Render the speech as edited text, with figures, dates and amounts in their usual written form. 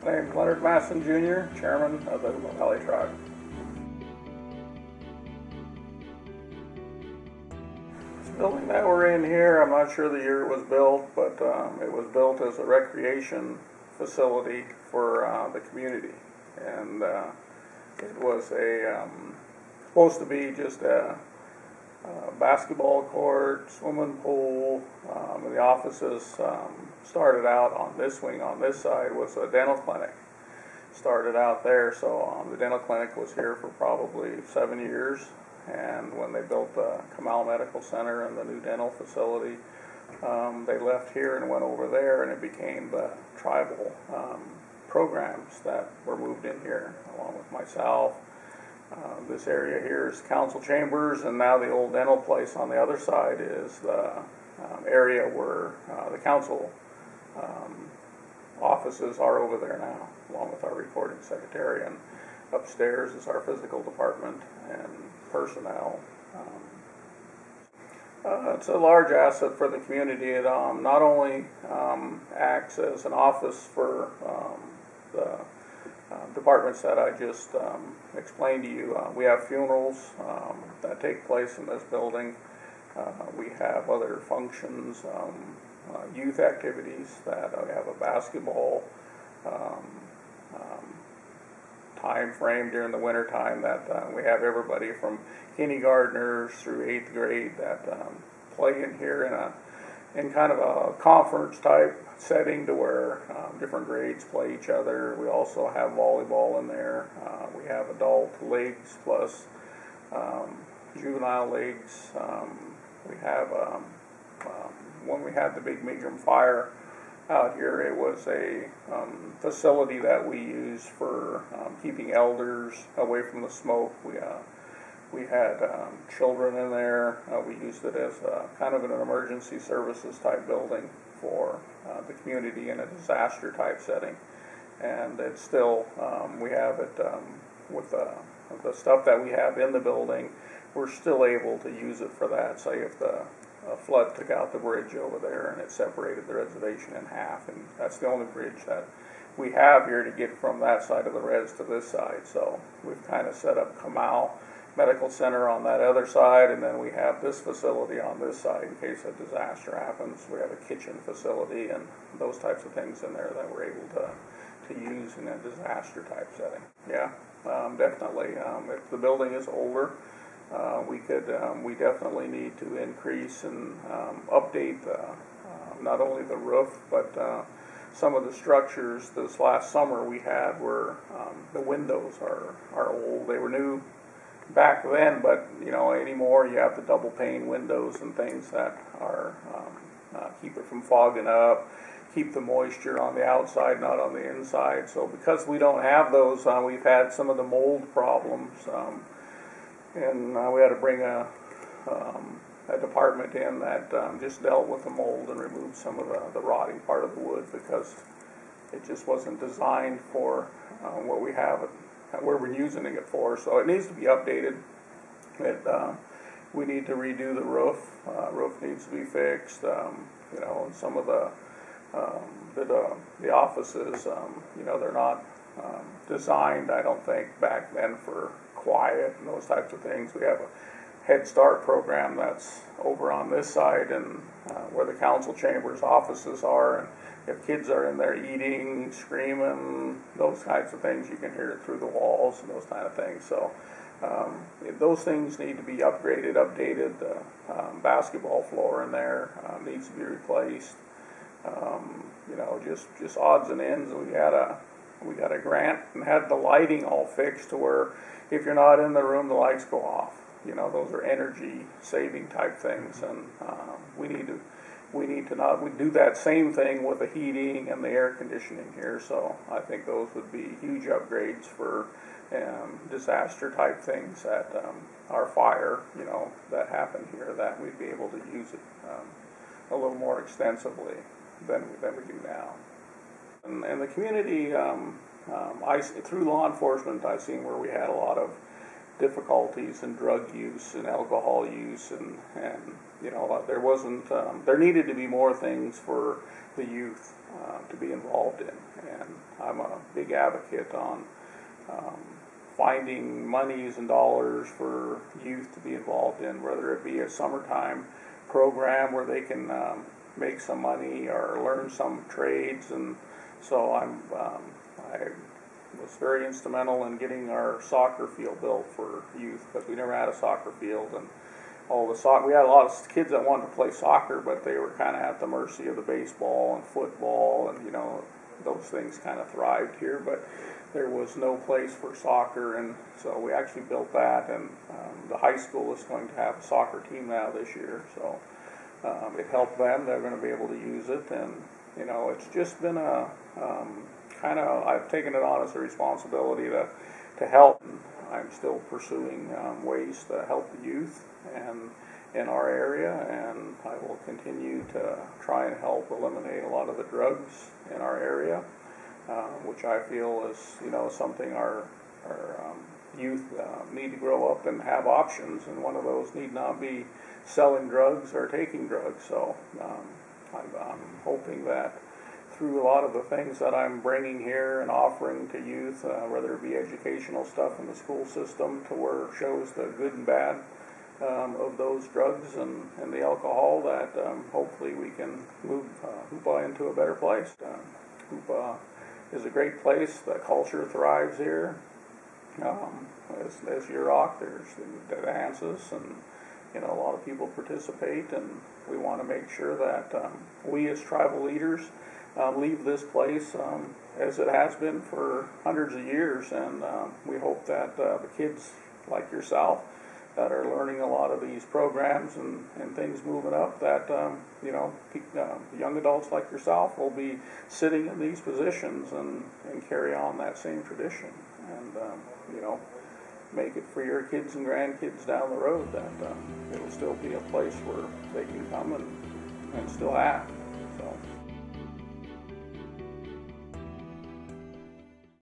My name is Leonard Masten Jr., Chairman of the Hoopa Valley Tribe. This building that we're in here, I'm not sure the year it was built, but it was built as a recreation facility for the community. And it was supposed to be just a basketball court, swimming pool, and the offices started out on this wing. On this side was a dental clinic. Started out there, so the dental clinic was here for probably 7 years, and when they built the Kamal Medical Center and the new dental facility, they left here and went over there, and it became the tribal programs that were moved in here, along with myself. This area here is council chambers, and now the old dental place on the other side is the area where the council offices are over there now, along with our recording secretary, and upstairs is our physical department and personnel. It's a large asset for the community. It not only acts as an office for the departments that I just explained to you. We have funerals that take place in this building. We have other functions, youth activities that we have a basketball time frame during the winter time that we have everybody from kindergartners through 8th grade that play in here in kind of a conference type setting to where different grades play each other. We also have volleyball in there. We have adult leagues plus juvenile leagues. We have when we had the big medium fire out here, it was a facility that we used for keeping elders away from the smoke. We had children in there. We used it as kind of an emergency services type building for the community in a disaster type setting. And it's still, we have it with the stuff that we have in the building, we're still able to use it for that. Say if the flood took out the bridge over there and it separated the reservation in half, and that's the only bridge that we have here to get from that side of the res to this side. So we've kind of set up Kamal Medical Center on that other side, and then we have this facility on this side in case a disaster happens. We have a kitchen facility and those types of things in there that we're able to use in a disaster type setting. Yeah, definitely. If the building is older, we definitely need to increase and update not only the roof, but some of the structures. This last summer we had where the windows are old. They were new back then, but anymore you have the double pane windows and things that are keep it from fogging up, keep the moisture on the outside, not on the inside. So because we don't have those, we've had some of the mold problems, and we had to bring a department in that just dealt with the mold and removed some of the rotting part of the wood, because it just wasn't designed for what we have where we're using it for. So it needs to be updated. We need to redo the roof. Roof needs to be fixed. And some of the offices, they're not designed, I don't think, back then for quiet and those types of things. We have a Head Start program that's over on this side, and where the council chambers offices are, and if kids are in there eating, screaming, those types of things, you can hear it through the walls and those kind of things. So those things need to be upgraded, updated. The basketball floor in there needs to be replaced. Just odds and ends. We got a grant and had the lighting all fixed to where if you're not in the room, the lights go off. Those are energy saving type things, and we need to do that same thing with the heating and the air conditioning here. So I think those would be huge upgrades for disaster type things that our fire, that happened here, that we'd be able to use it a little more extensively than we do now. And the community, through law enforcement, I've seen where we had a lot of difficulties in drug use and alcohol use, and there needed to be more things for the youth to be involved in, and I'm a big advocate on finding monies and dollars for youth to be involved in, whether it be a summertime program where they can make some money or learn some trades. And so I was very instrumental in getting our soccer field built for youth, because we never had a soccer field. And we had a lot of kids that wanted to play soccer, but they were kind of at the mercy of the baseball and football, and those things kind of thrived here, but there was no place for soccer. And so we actually built that, and the high school is going to have a soccer team now this year, so it helped them. They're going to be able to use it, and it's just been a I've taken it on as a responsibility to help. I'm still pursuing ways to help the youth and in our area, and I will continue to try and help eliminate a lot of the drugs in our area, which I feel is something our youth need to grow up and have options, and one of those need not be selling drugs or taking drugs. So I'm hoping that through a lot of the things that I'm bringing here and offering to youth, whether it be educational stuff in the school system to where it shows the good and bad of those drugs and the alcohol, that hopefully we can move Hoopa into a better place. Hoopa is a great place. The culture thrives here. As Yurok, there's the dances, and a lot of people participate, and we want to make sure that we as tribal leaders leave this place as it has been for hundreds of years, and we hope that the kids like yourself that are learning a lot of these programs and things moving up, that young adults like yourself will be sitting in these positions and carry on that same tradition, and make it for your kids and grandkids down the road, that it'll still be a place where they can come and still act. So